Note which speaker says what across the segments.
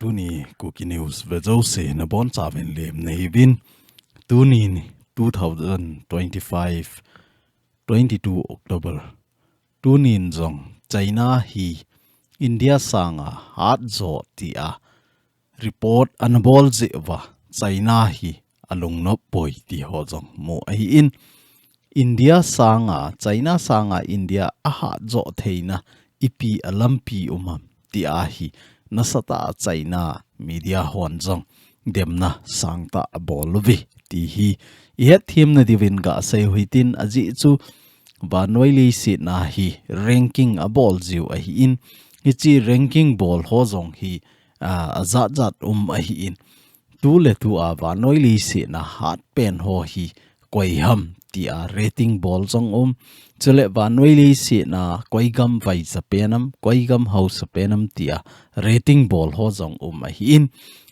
Speaker 1: TUNI Kuki News Vejose na bon chaven lem nei bin TUNI 2025 22 October TUNI zong China hi India sanga hat zo tia report anbol zewa China hi alung no poi ti ho zong mo ai in India sanga China sanga India aha zo theina ipi alampi umam ti ahi nasata China media hon zong demna sangta bolvi ti hi ihet thim na divin ga sai huitin aji chu vanoi le si na hi ranking a bol ziu a hi in hichi ranking bol ho zong hi azat zat a hi in tu le tu a vanoi le si na hat pen ho hi koi ham ti a rating bol zong chule vanoi le si na koi gam vai sapenam koi gam house sapenam ti a rating bol ho zong a hi in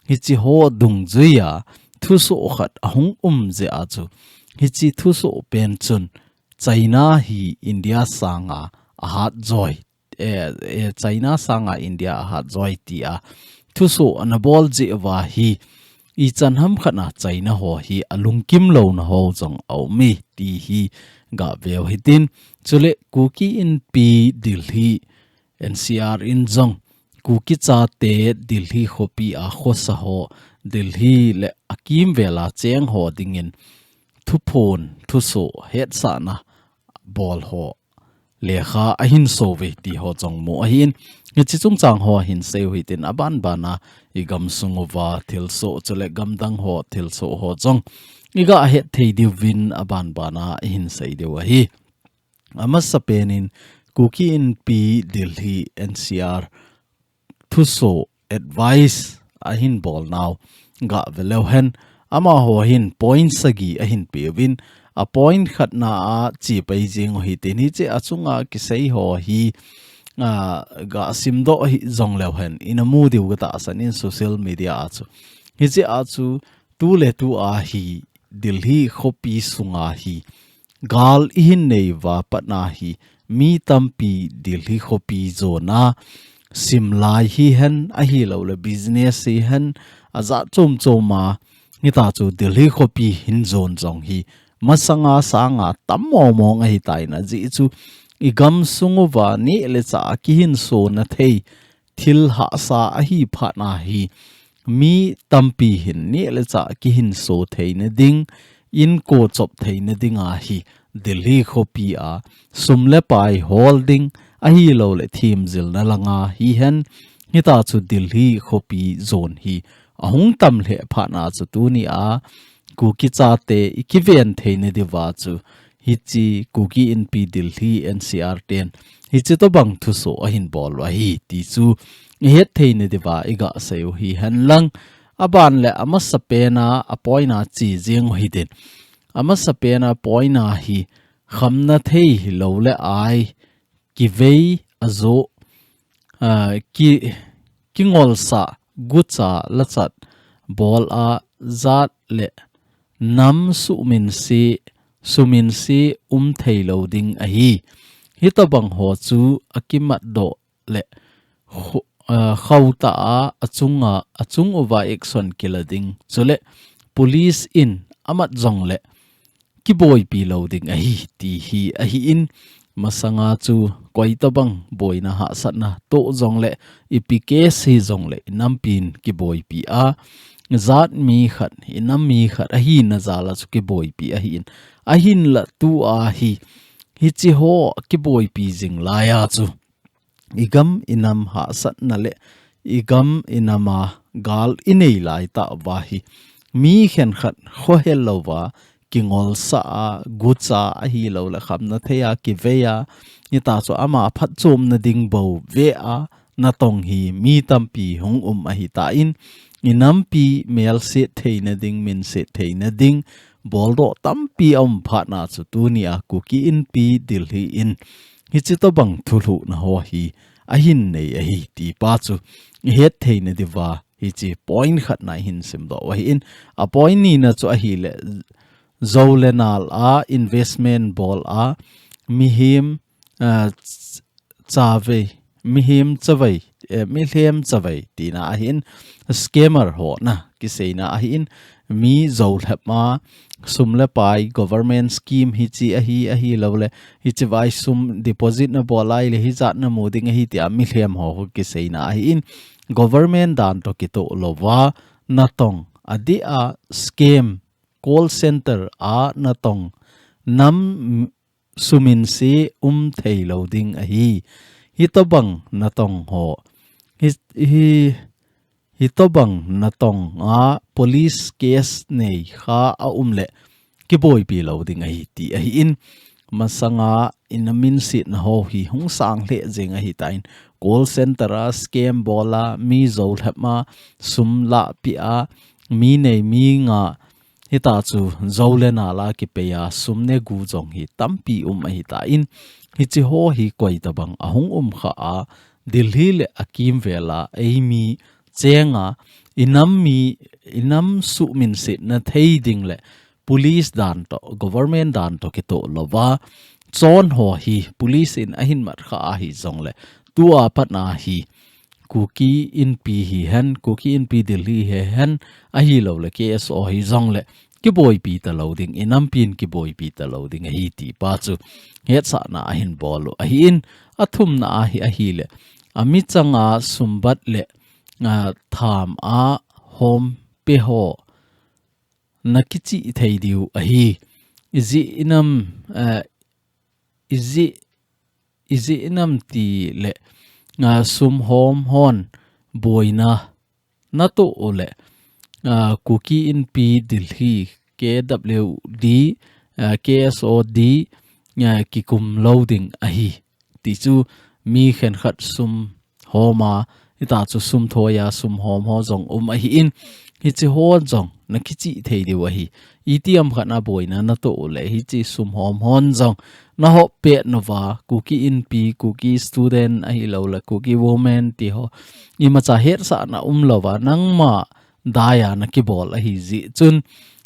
Speaker 1: hichi ho dung zuya thu so khat ahung ze a chu hichi thu so pen chun China hi India sanga ahat joy China sanga India ahat joy ti a thu so anabol je wa hi I chan ham khana China ho hi alung kim lo na ho jong au mi ti hi ga veo hitin chule Kuki in pi Delhi NCR in jong Kuki cha te Delhi khopi a khosa ho Delhi le akim vela cheng ho dingin thu phon thu so het sa na bol ho lekha ahin so ve ti ho chong mo ahin ngi chi chung chang ho hin se huitin aban bana igam sungova thil so chole gam dang ho thil so ho chong iga het thei di win aban bana hin sei de wa hi ama sapenin Kuki in pi Delhi NCR thu so advice ahin bol now ga velo hen ama ho hin point sagi ahin pewin a point khat na a chi beijing hi te ni che achunga ki sei ho hi ga simdo hi zong lew hen in a mu diu ga ta san in social media achu hi che achu tu le tu a hi Delhi khopi sunga hi gal in nei wa patna hi mi tampi Delhi khopi zona simlai hi hen a hi lo le business hi hen aza chom choma ngita chu Delhi khopi hin zone jong hi masanga sanga tammo mo ngai tai na ji chu igam sunguwa ni le cha ki hin so na thei thil ha sa a hi pha na hi mi tampi hin ni le cha ki hin so thei na ding in ko chop thei na ding a hi Delhi khopi a sumle pai holding a hi lo le thim zil na langa hi hen ngita chu Delhi khopi zone hi ahung tam le pha na chu tu ni a Kuki cha te ikiven theine diwa chu hichi Kuki in pi Delhi NCR 10 hichi to bang thu so ahin bol wa hi ti chu het theine diwa iga seu hi han lang aban le ama sapena apoina chi jing hi den ama sapena poina hi khamna thei hi lo le ai KIVAI azo ki ngol sa gucha lachat bol a zat le nam sumin si thei loading a hi hitabang ho chu akimat do le khauta achung over action kilading chule police in amat jong le ki boy pi loading a hi ti hi a hi in masanga chu koi tabang boy na ha satna to jong le ipk si jong le nampin ki boy pi a zat mi khat inam mi khat a hi na zala chu ki boy pi a hin la tu a hi chi ho ki boy pi jing la ya chu igam inam ha sat na le igam inama gal inei lai ta wa hi mi khen khat kho hello wa kingol sa gucha a hi lo la kham na theya ki veya ni ta chu ama phat chom na ding bo ve a na tong hi mi tampi hung a hi ta in inampi mel se theina ding min se theina ding boldo tampi phatna chu tunia Kuki in pi Delhi in hichi to bang thulu na ho hi ahin nei a hi ti pa chu het theina diwa hichi point khat na hin sim do wa in a point ni na chu a hi le zolenal a investment bol a mihim chave mihim chawai milhem chawai tina hin scammer ho na ki seina a hi in mi zo hlepma sumle pai government scheme hi chi a hi lo le hi chi vai sum deposit na bolai le hi zat na moding hi ti ami hliam ho ki seina a hi in government dan to ki to lova na tong adi a scam call center a na tong nam sumin se thei loading a hi to bang na tong ho hi to bang na tong a police case nei kha a le ki boy pi loading a hi ti a hi in masanga inamin sit na ho hi hung sang le jeng a hi tain call center a scam bola mi zo thapma sum la pi a mi nei mi nga hita chu zole na la ki pe ya sumne gu jong hi tampi a hi ta in hi chi ho hi koi ta bang ahung kha a Delhi le akim vela aimi chenga inam su min sit na thei ding le police dan to government dan to ki to lova chon ho hi police in ahin mat kha a hi jong le tua pat na hi Kuki in pi hi han Kuki in pi Delhi he han a hi lo le KSO hi jong le ki boy pi ta loading inam pin ki boy pi ta loading hi ti pa chu het sa na ahin bolu a hi in athum na a hi le ami changa sumbat le tham a hom pe ho nakichi thei diu a hi izi inam ti le sum hom hon boina na to ole Kuki in pi Delhi KWD KSOD ki kum loading a hi ti chu mi khen khat sum homa ita chu sum thoya sum hom ho jong a hi in hi chi ho jong na ki chi thei de wa hi ATM khana boina na to le hi chi sum hom hon jong na ho pe nova Kuki in pi Kuki student a hi lo la Kuki woman ti ho I ma cha her sa na lova nang ma daya na ki bol a hi ji chun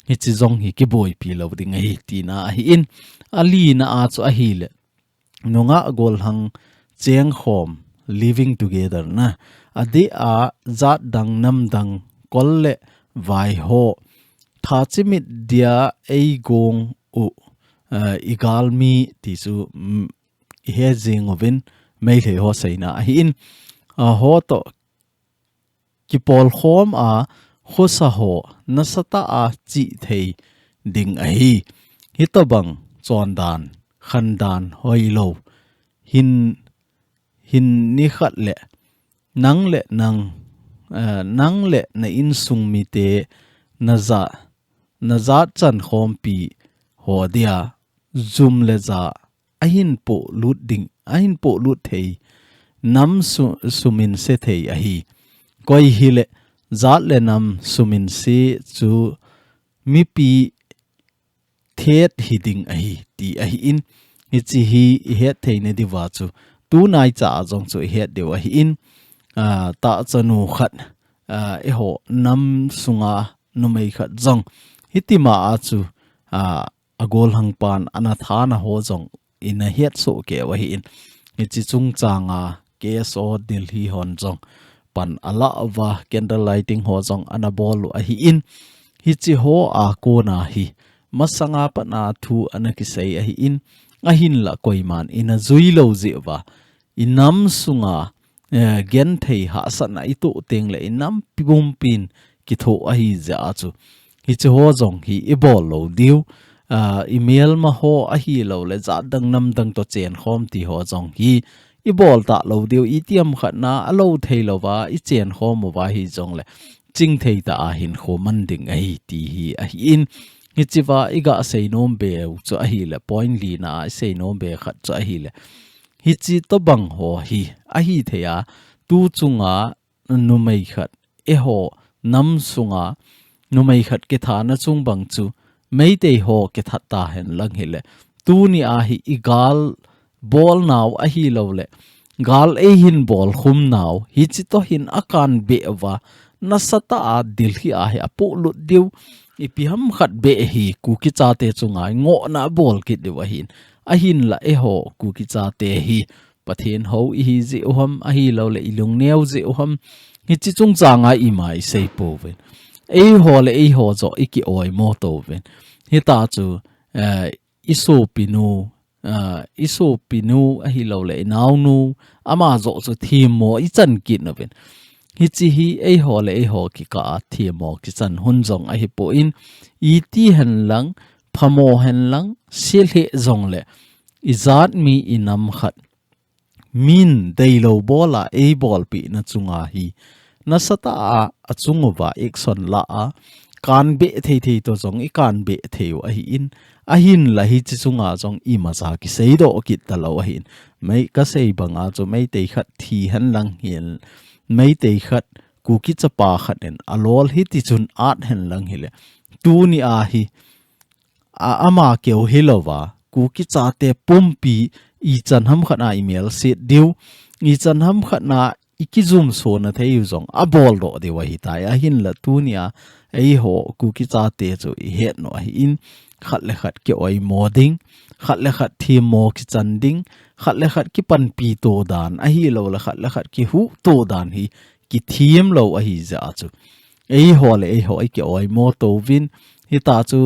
Speaker 1: hi chi jong hi ki boy pi lo ding hi ti na hi in ali na a chu a hi le nunga gol hang cheng khom living together na ade a zat dang nam dang kol le vai ho tha chimit dia ei gong u igal mi ti chu he jing ovin mai le ho saina hi in ho to ki pol khom a khosa ho nasata a chi thei ding a hi hitabang chondan khandan hoilo hin ni khat le nang le na in sung mi te na za chan khom pi ho dia zoom le za ahin po lut thei nam sumin se thei a hi koi hi le zat le nam sumin se chu mi pi thet hiding a hi ti a hi in hi chi hi het thei ne diwa chu tu nai cha jong chu het dewa hi in ta chanu khat e ho nam sunga numei khat jong hitima a chu agol hang pan ana thana ho jong in a het so ke wa hi in hi chi chung changa KSO Delhi hon jong pan ala wa candle lighting ho jong ana bol a hi in hi chi ho a ko na hi masanga pa na thu ana ki sei a hi in a hin la koiman in a zui lo je wa inam sunga gen thei ha sana itu teng le inam pibum pin ki tho a hi ja chu hi chi ho jong hi e bol lo diu email ma ho a hi lo le za dang nam dang to chen khom ti ho jong hi I bol ta lo diu ATM khat na alo thei lo wa I chen khom mo wa hi jong le ching thei ta a hin kho man ding a hi ti hi a hi in hi chi wa iga sei nom be chu a hi le point li na sei nom be khat chu a hi le hi chi to bang ho hi a hi theya tu chunga nu mai khat e ho nam sunga nu mai khat ke tha na chung bang chu mei te ho ke that ta hen lang hi le tu ni a hi igal bol now a hi lo le gal e hin bol khum now hi chi to hin akan be wa nasata a dil hi a he apo lut diu ipi ham khat be hi Kuki cha te chunga ngo na bol ki de wa hin a hin la e ho Kuki cha te hi pathen ho hi ji oham a hi lo le ilung neu ji oham hi chi chung changa I mai sei po ven ei ho zo iki oi mo to ven hi ta chu iso pinu a hi lo le nau nu ama zo chu thim mo I chan kit na ven hi chi hi ei ho ki ka thim mo ki chan hun zong a hi po in I ti han lang phamo han lang sil he zong le izat mi inam khat min deilo bola e bol pi na chunga hi na sata a achungwa ekson la a kan be thei to zong I kan be theu a hi in a hin la hi chi chunga zong I ma sa ki sei do ki ta lo a hin mai ka sei banga chu mai te khat thi han lang hian mai te khat ku ki chapa khat en alol hi ti chun at hen lang hi le tu ni a hi a ama keu hilowa ku ki cha te pumpi I chan ham khana email set diu I chan ham khana iki zoom so na thei zong a bol do de wa hi tai a hin la tu nia ei ho ku ki cha te chu I het no hi in khat le khat ki oi moding khat le khat thi mo ki chan ding khat le khat ki pan pi to dan a hi lo la khat le khat ki hu to dan hi ki thiem lo a hi za chu ei ho ki oi mo to vin hi ta chu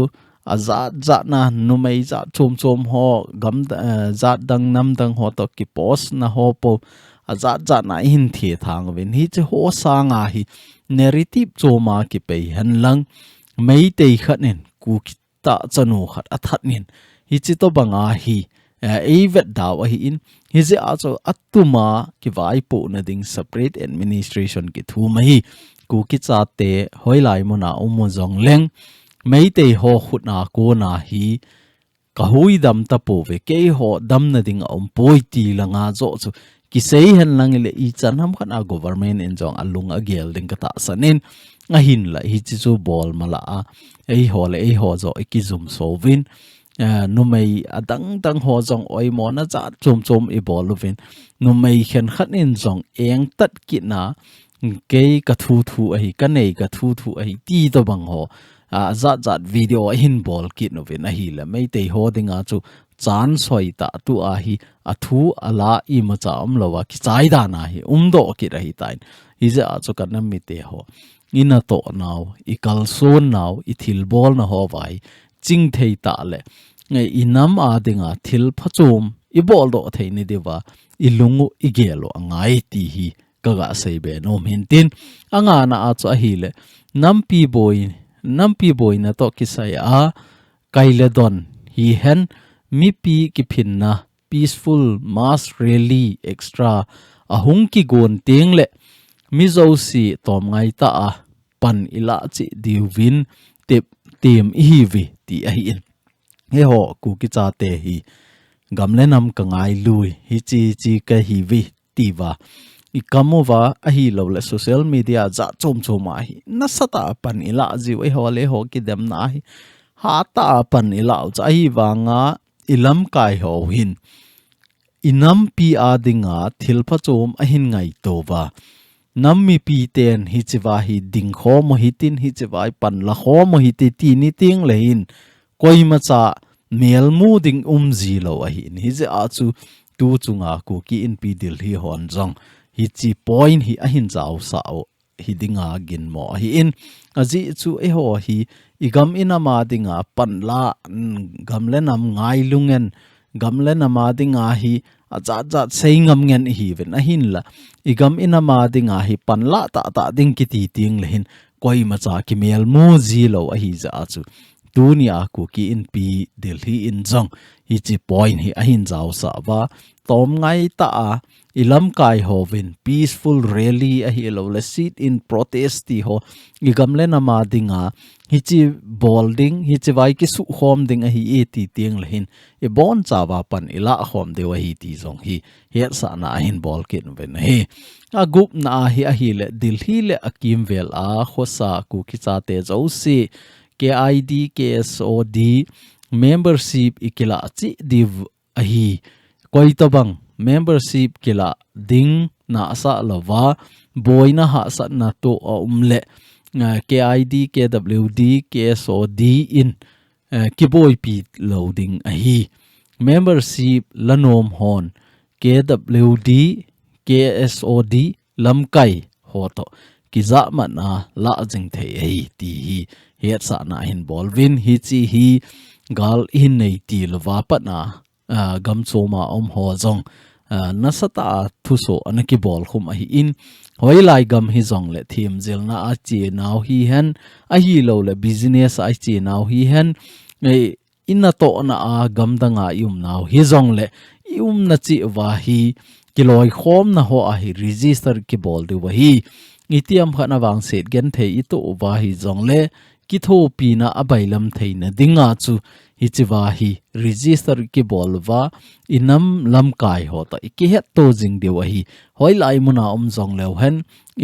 Speaker 1: za na numei za chom ho gam za dang nam dang ho to ki post na ho po za na hin thi thang ven hi che ho sanga hi narrative choma ki pe han lang mei te khanen ku ki ta chanu khat athat nin hi chi to banga hi vet daw hi in hi je acho atuma ki VAIPO na ding separate administration ki thu mai ku ki cha te hoilai mo na umo jong leng mấy tê ho khut na ko na hi ka hui dam ta po ve ke ho dam na ding om poi ti la nga zo chu ki sei hen lang le I chan ham khana government en jong alung a gel ding ka ta sanin a hin la hi chi chu bol mala a ei ho zo ki zum so vin nu mei adang ho jong oi mo na cha chom I bol vin nu mei khen khat in jong eng tat ki na ke ka thu a hi ka nei ka thu a hi ti to bang ho zat video hin bol kit no ven a hi la mai te ho dinga chu chan soi ta tu a hi a thu ala I ma cha am lowa ki chai da na hi do ki ra hi tain hi ja chu kan nam mi te ho ina to naw I kal son naw I thil bol na ho vai ching thei ta le ngai inam a dinga thil phachum I bol do thei ni dewa I lungu I gelo angai ti hi ka ga sei be no min tin anga na a chu a hi le nampi boy na to kisai a kailedon hi hen mi pi ki phin na peaceful mass rally extra ahung ki gon teng le mi zo si tom ngai ta a pan ila chi diwin tep tem HIUVE ti a hi in he ho ku ki cha te hi gamle nam ka ngai lui hi chi ka HIUVE ti wa ikamova a hi lo le social media za chom a hi na sata pan ila jiu e ho le ho ki dem na hi ha ta pan ila cha hi wanga ilam kai ho hin inam pi a dinga thilpha chom a hin ngai to wa nammi pi ten hi chiwa hi ding kho mo hitin hi chiwai pan la kho mo hi ti ni ting le hin koi ma cha mel mu ding ji lo a hi ni je a chu tu chunga ku ki in pi dil hi hon jong hi chi point hi a hin jaw sao hi dinga gin mo hi in aji chu e ho hi igam inama dinga panla gamle nam ngai lungen gamle nama dinga hi azat seingam ngen hi ven a hin la igam inama dinga hi panla ta ding ki ti ting le hin koi ma cha ki mel mu ji lo a hi za chu dunia ku ki in pi delhi in jong hi chi point hi a hin jaw sa wa tom ngai ta a ilam kai hovin peaceful rally a hi lo le sit in protest ti ho igam le na ma dinga hi chi bolding hi chi vai ki su khom ding a hi e ti tiang le hin e bon chawa pan ila khom de wa hi ti zong hi her sa na hin bol kin ven he a gup na hi a hi le dil hi le akim vel a khosa ku ki cha te zo si KID KSOD membership ikila chi div a hi koi to bang membership kila ding na sa lova boy na ha sa na to umle KID KWD KSOD in ki boy pi loading a hi membership lanom hon KWD KSOD Lamkai ho to kiza mana la jing the hi ti hi het sa na hin bol win hi chi hi gal in nei ti lwa pa na gam choma ho zong nasata thuso anaki bol khum hi in hoi lai gam hi zong le thim zel na a chi naw hi hen a hi lo le business a chi naw hi hen inna to na a gam danga naw hi zong le na chi wa hi kiloi khom na ho a hi register ki bol de wa hi itiam khana wang set gen the I to wa hi zong le ki tho pi na abailam theina dinga chu hi chiwa hi register ki bol wa inam lamkai ho ta ki het to jing de wa hi hoi lai muna zong lew hen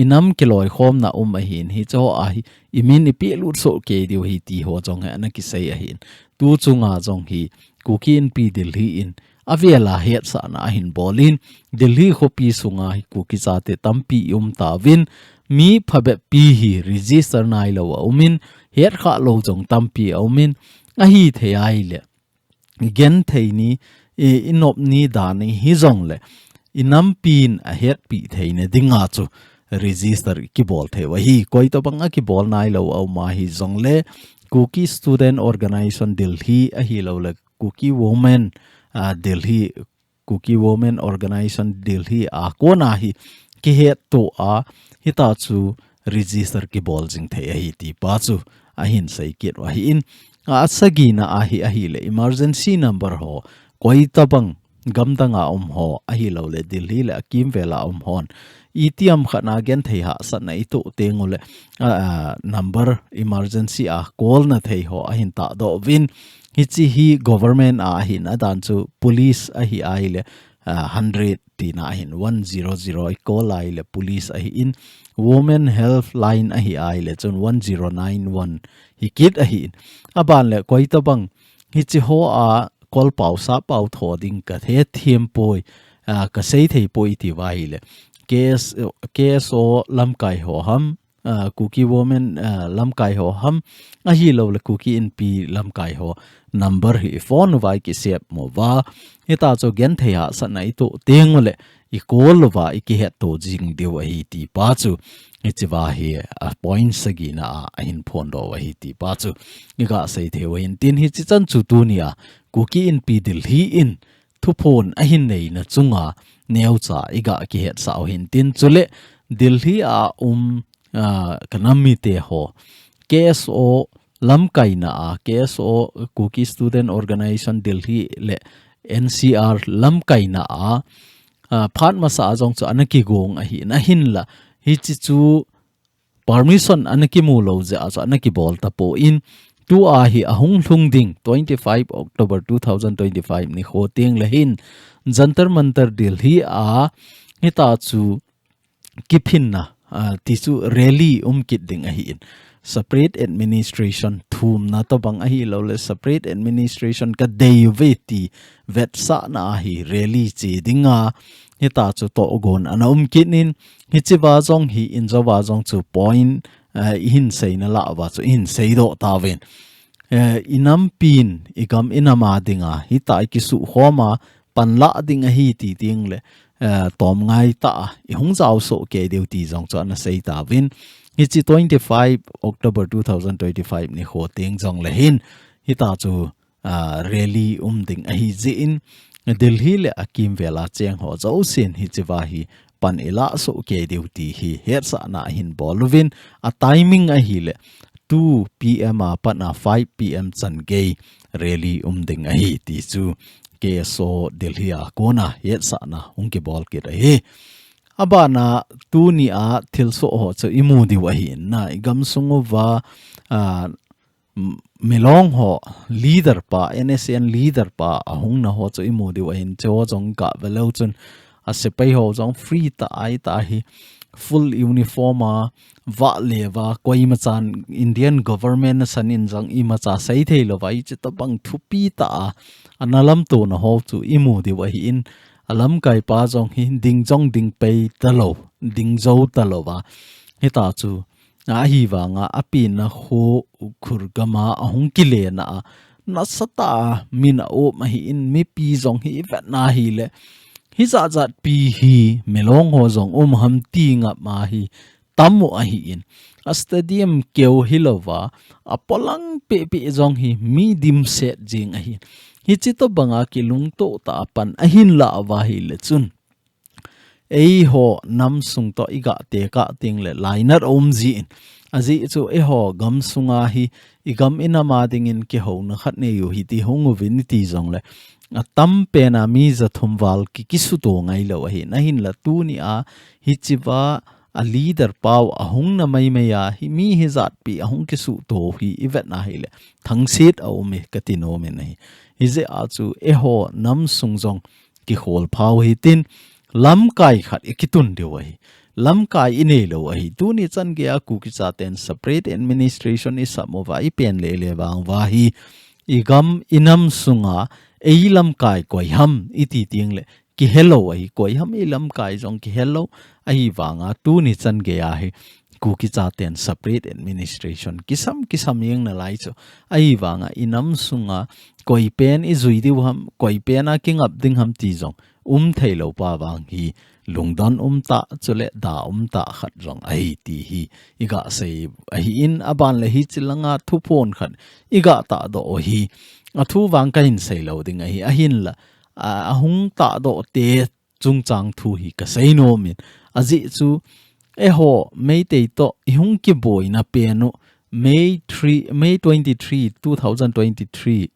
Speaker 1: inam kiloi khom na a hin hi cho a hi imin ipi lut so ke de hi ti ho jong ha na ki sei a hin tu chunga jong hi Kuki in pi dil hi in aviala het sa na hin bolin Delhi khopi sunga hi Kuki chate tampi ta win mi phabe pi hi register nai lo umin het kha lo jong tampi umin a hi the ai le gen theini inop ni da ni hi jong le inam pin a het pi theine dinga chu register ki bol the wa hi koi to banga ki bol nai lo au ma hi jong le Kuki student organization Delhi a hi lo le Kuki women Delhi Kuki women organization Delhi a kona hi ki het to a hita chu register ki bol jing the hi ti pa chu a hin sei kit wa hi in a sagina a hi le emergency number ho koi tabang gam danga ho a hi lo le Delhi le akim vela hon itiam khana gen thei ha sa na itu tengule number emergency a call na thei ho a hin ta do win hi chi hi government a hin adan chu police a hi ai le 100 tina hin 100 call ai le police a hi in women helpline a hi ai le chun 1091 hi kit a hi aban le koi tabang hi chi ho a call pau sa pau tho ding ka the thiem poi ka sei thei poi ti vai le case o lamkai ho ham Kuki women lamkai ho ham a hi lo le Kuki in pi lamkai ho number hi phone vai ki sep mo wa eta cho gen theya sa nai to tengole I call wa I ki het to jing de wa hi ti pa chu I chi wa hi a point sagina a hin phone do wa hi ti pa chu ni ga sei the wa in tin hi chi chan chu tu nia Kuki in pi dil hi in thu phone a hin nei na chunga neu cha iga ki het sa hin tin chule Delhi a kanami te ho KSO lamkai na a KSO Kuki student organization Delhi le NCR lamkai na a phat ma sa jong chu anaki gong a hi na hin la hi chi chu permission anaki mu lo je a cha anaki bol ta po in tu a hi ahung hlung ding 25 October 2025 ni khoteng le hin jantar mantar Delhi a hita chu kiphin na ti chu rally kit ding a hi in separate administration thum na to bang a hi lo le separate administration ka dei ve ti vet sa na hi rally chi dinga hita chu to gon ana kinin hi chi wa jong hi in zo wa jong chu point in sei na la wa chu in sei do ta ven inam pin igam inama dinga hita ki su homa panla dinga hi ti ting le tom ngai ta I hung zau so ke deu ti jong cho na sei ta win hi chi 25 October 2025 ni ho teng jong le hin hi ta chu rally ding a hi ji in Delhi le akim vela cheng ho zo sin hi chi wa hi pan ela so ke deu ti hi her sa na hin bolwin a timing a hi le 2 PM a pana 5 PM chan gay rally ding a hi ti chu ke so Delhi a kona yet sa na unke bol ke re abana TUNI a thil so ho chu imu di wa hi na igam sungo wa melong ho leader pa NSN leader pa ahung na ho chu imu di wa hin cho jong ka velo chun a se pai ho jong free ta ai ta hi full uniform wa lewa koi machan Indian government sanin jang I macha sai thei lo vai chi ta bang thupi ta analam to na ho chu imu di wa hi in alam kai pa jong hi ding jong ding pei ta lo ding zo ta lo wa he ta chu a hi wa nga api na ho khurgama ahung kile na sata min o ma hi in mi pi jong hi vet na hi le hi za pi hi melong ho jong ham ti nga ma hi tamu a hi in a stadium keu hilova a polang pe pe zong hi medium set jing a hi hi chi to banga ki lung to ta pan a hin la wa hi le chun ei ho nam sung to iga te ka ting le liner om ji in azi chu e ho gam sunga hi igam inama ding in ki ho na khat ne yu hi ti hongu vin ti zong le a tam pe na mi za thumwal ki kisu to ngai lo hi na hin la tu ni a hi chiwa a leader pau a hung na mai me ya hi mi hi zat pi a hung kisu to hi ivet na hi le thang sit a me katino me nei hi ze a chu e ho nam sung zong ki hol phau hi tin Lamkai khat ikitun dewahi Lamkai inelo ahi tuni chan ge a Kuki Chaten separate administration is samova ipen le wang wahi igam inam sunga ei Lamkai koi ham iti ting le ki hello ahi koi ham ei Lamkai jong ki hello ahi wanga tuni chan ge a hi Kuki Chaten separate administration kisam yeng na lai cho ahi wanga inam sunga koi pen izui diu ham koi pen a king up ding ham ti jong thei lo pa wang hi lungdon ta chule da ta khat rong ai ti hi iga sei hi in aban le hi chilanga thu phon khat iga ta do hi a thu wang ka in sei lo ding hi a hin la a hung ta do te chung chang thu hi ka sei no min aji chu e ho mei te to i hung ki boy na pe no May 23 2023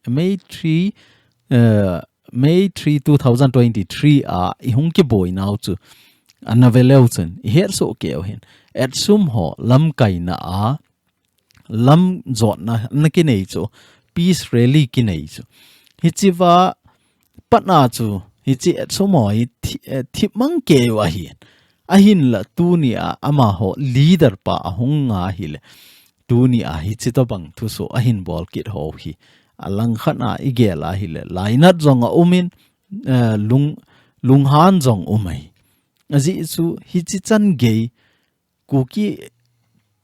Speaker 1: May 3 2023 i hung ki boy now chu anaveleuchen her so keo hen at sum ho Lamkai na lam zot na ki nei chu peace rally ki nei chu hi chiwa patna chu hi chi at sum ho hi thip mang ke wa hi ahin la tu ni ama ho leader pa hung nga hi le tu ni hi chi to bang thu so ahin bol kit ho hi alang khana igela hi le lainat zong umin lunghan zong umai aji chu hi chi chan ge Kuki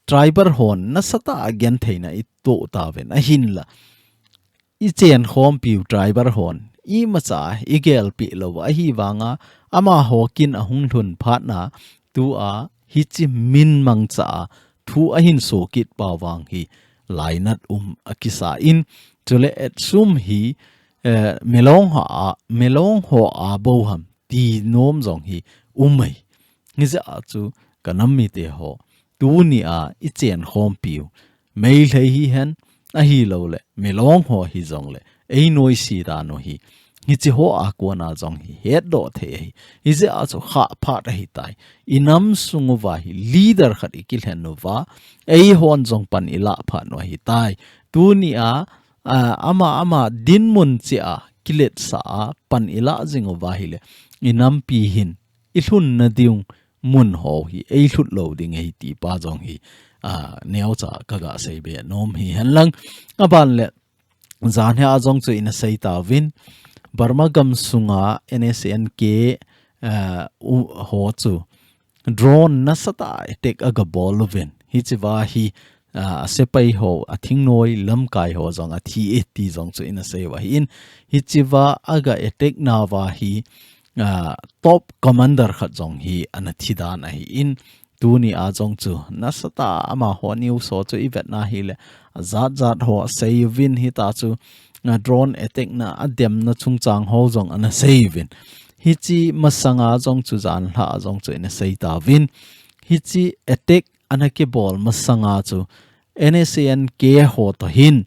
Speaker 1: triber hon na sata again theina I to ta ven a hin la I chen khom piu triber hon I macha igel pi lo a hi wanga ama hokin a hung thun phat na tu hi chi min mang cha thu a hin so kit pa wang hi lainat akisa in chule et sum hi melong ho boham ti nom zong hi umai ni za chu kanami te ho tu ni I chen khom piu mei le hi hen a hi lo le melong ho hi zong le ei noi si da no hi ni chi ho ko na zong hi het do the hi za chu kha phat hi tai inam sungu wa hi leader khat ikil hen no wa ei hon zong pan ila pha no hi tai tu ni ama din mun chi kilet sa pan ila jingo wa hi le inam pi hin ilhun na diung mun ho hi ei hlut lo ding hi ti pa jong hi neo cha kaga sei be nom hi hanlang aban le zan ha jong chu in sei ta win Burma gam sunga NSNK ho chu drone na sata tek aga bolovin hi chiwa hi sepai ho athing noi Lamkai ho jong athi ti jong chu in sei wa in hi chiwa aga attack na wa hi top commander khat jong hi anathi dan hi in tuni jong chu nasata ama ho new so chu ivet na hi le zat ho sei win hi ta chu drone attack na adem na chungchang ho jong ana sei win hi chi masanga jong chu jan hla jong chu in sei ta win hi chi attack anaki bol masanga chu NSN ke ho to hin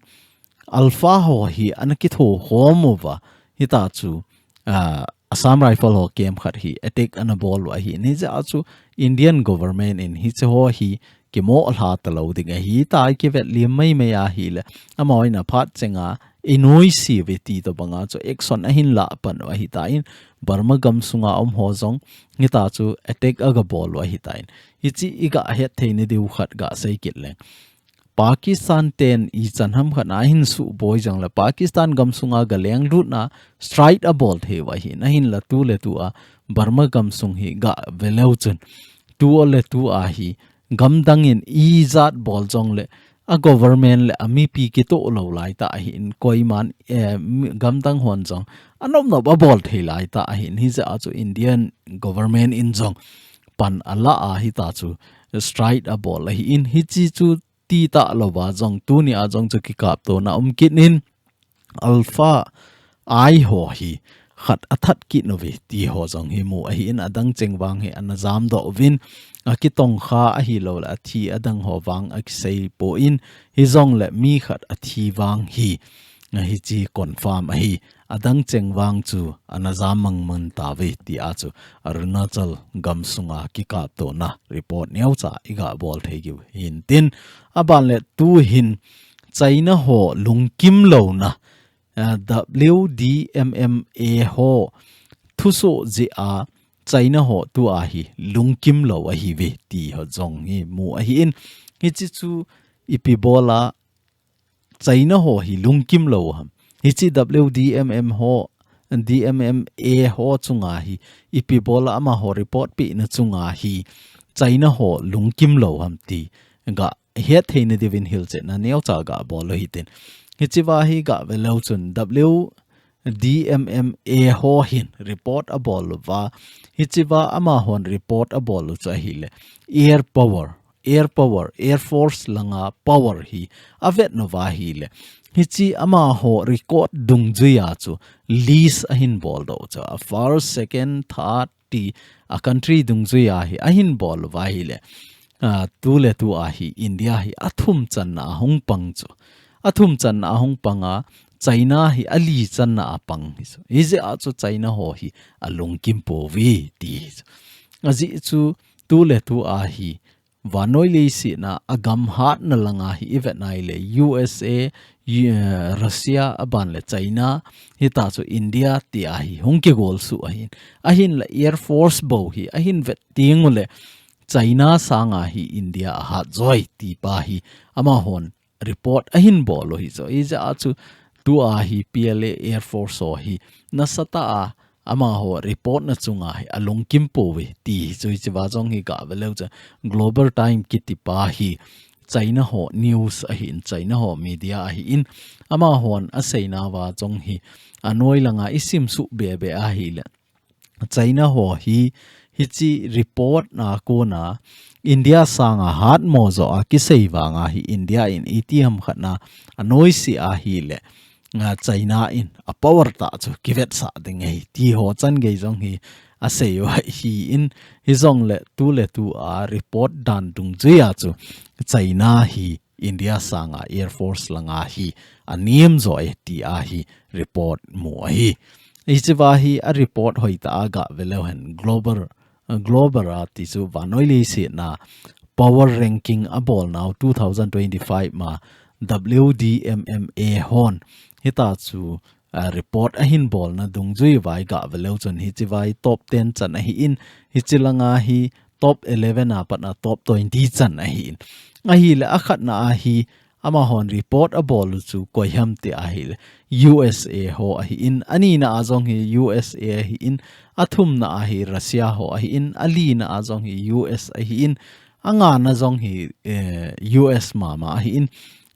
Speaker 1: alpha ho hi anaki tho homuwa hi ta chu Assam rifle ho kem khat hi attack ana bol wa hi ni ja chu Indian government in hi che ho hi ki mo hla ta lo ding hi ta ki vet li mai me ya hi le amoi na phat chenga inoi si ve ti to banga chu action a hin la pan wa hi ta in Burma gam sunga ho zong ni ta chu attack aga bol wa hi ta in hi chi iga het theini diu khat ga sei kit le Pakistan ten I chanham khana hin su boy jang la Pakistan gam sunga galeng lut na strike a ball the wa hi na hin la tu le tu Burma gam sung hi ga veleu chun tu le tu hi gam dang in zat ball jong le a government le ami pi ki to lo lai ta hi in koi man gam dang hon jong anom no ba ball the lai ta hi hi za chu Indian government in jong pan ala hi ta chu straight a ball hi in hi chi chu ti ta lova jong tu ni a jong chu ki kap to na kin in alpha ai ho hi khat athat ki novi ti ho jong hi mu a hi in adang chengwang hi anazam do vin akitong kha a hi lo la thi adang ho wang ak sei po in hi jong le mi khat a thi wang hi hi chi confirm a hi adang chengwang chu anazam mangman ta ve ti a chu arunachal gamsunga ki ka to na report neu cha iga bol thei gi hin tin aban le tu hin China ho lungkim lo na WDMMA ho thuso ji a China ho tu a hi lungkim lo a hi ve ti ho jong hi mu a hi in hi chi chu ipibola China ho hi lungkim lo ham hi chi WDMM ho DMMA ho chunga hi ipibola ama ho report pi na chunga hi China ho lungkim lo ham ti ga he thein divin hil che na neu cha ga bol hi tin hi chi wa hi ga ve lo chun WDMMA ho hin report a bol wa hi chi wa ama hon report a bol cha hi le air power air force langa power hi avet nova hi le hi chi ama ho record dung juya chu lease a hin bol do cha first second third ti a country dung juya hi a hin bol wa hi le tu le tu a hi India hi athum chan na hong pang chu athum chan na hong panga China hi ali chan na apang hi so ize a chu China ho hi alung kim po vi ti azi chu tu le tu a hi vanoi le si na agam hat na langa hi event nai le USA Russia aban le China hi ta chu India ti a hi hong ke gol su a hin la air force bo hi a hin vet ting le China sanga hi India ha joy ti pa hi ama hon report a hin bol hi so iza chu tu a hi PLA air force ho hi nasata a ama ho report na chunga hi along kimpo we ti chui chiwa jong hi ga velo cha global time kiti pa hi China ho news a hi in China ho media a hi in ama hon a seina wa jong hi anoi langa isim su be be a hi le China ho hi hichi report na ko na India sanga hat mo zo a ki sei wa nga hi India in ATM khatna anoi si a hi le nga China in a power ta chu kivet sa ding ei ti ho chan ge jong hi a sei wa hi in hi jong le tu a report dan dung zia chu China hi India sanga air force langa hi aniam zo e ti a hi report mo hi ichiwa hi a report hoita aga velo hen global ti chu vanoi le si na power ranking a ball now 2025 ma WDMMA hon hita chu report a hin ball na dungjui vai ga velo chon hi chi vai top 10 chan a hi in hi chilanga hi top 11 a pat na top 20 chan a hi in a hi la akhat na a hi ama hon report a ball chu koiham te a hi USA ho a hi in ani na azong hi USA a hi in athum na a hi Russia ho a hi in ali na azong hi US a hi in anga na zong hi US mama a hi in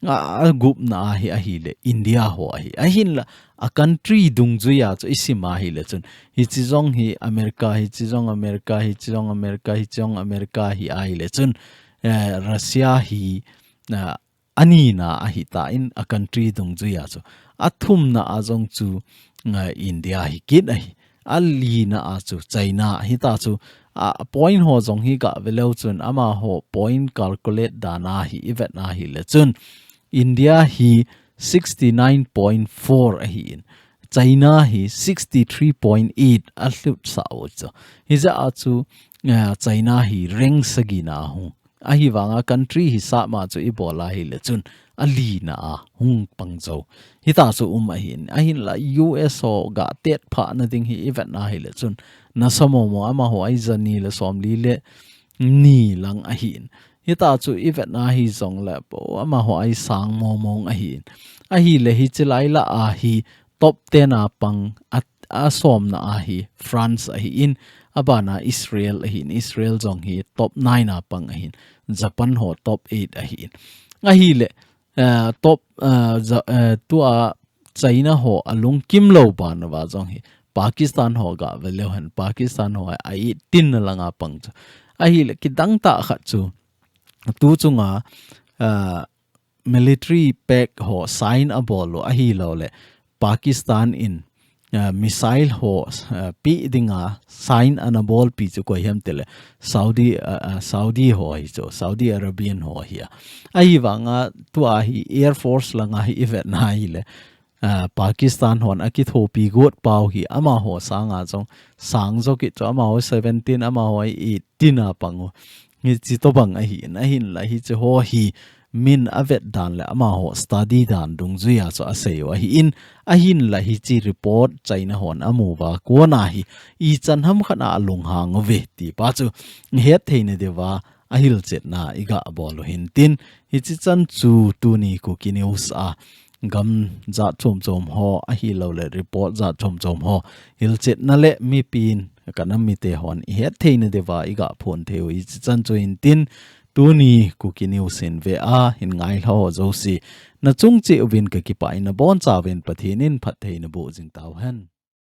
Speaker 1: a gup na a hi le India ho a hin la a country dung zuya chu isima hi le chun hi chi zong hi America hi chi zong America hi chi zong America hi chong America hi a hi le chun Russia hi ani na a hi ta in a country dung zuya chu athum na azong chu India hi kit a hi ali na a chu China hi ta chu a point ho zong hi ga velo chun ama ho point calculate dana hi event na hi le chun India hi 69.4 a hi in China hi 63.8 a hlut sa o chu hi za a chu China hi rank sagina hu a hi wanga country hi sa ma chu ibola hi le chun ali na a hung pangzo hi ta chu a hin la US ho ga tet pha na ding hi event na hi le chun na samo mo ama ho ai zani le som li le ni lang a hin hi ta chu event na hi zong la po ama ho ai sang mo mong a hi le hi chilai la a hi top 10 a pang a som na a hi France a hi in abana Israel a hin Israel zong hi top 9 a pang a hin Japan ho top 8 a hin a hi le top tu a China ho alung kim lo ba na wa zong hi Pakistan ho ga velo han Pakistan ho ai tin na langa pang chu a hi le ki dang ta kha chu tu chunga military pack ho sign a bolo a hi lo le Pakistan in missile ho pi dinga sign an a ball pi chu ko hem tele Saudi ho hi chu Saudi Arabian ho hi a hi wanga tu a hi Air Force langa hi event na hi le Pakistan hon akit ho pi got pau hi ama ho sanga chong sang zo ki cho ama ho 17 ama ho 18 a pango ni chi to bang a hi na hin la hi che ho hi min avet dan le ama ho study dan dung zuya so aseo hi in a hin la hi chi report China hon amu wa ko na hi I chan ham khana lung hang ve ti pa chu het theine dewa a hil chet na iga bolo hin tin hi chi chan chu TUNI Kuki news a gam za chom chom ho a hi lo le report za chom chom ho hil chet na le mi pin kanam mi te hon het theine dewa iga phon theu hi chi chan chu in tin TUNI Kuki news in ve a hin ngai ho zo si na chung che win ka ki pa in bon cha wen pathinin phat thein bo jing taw han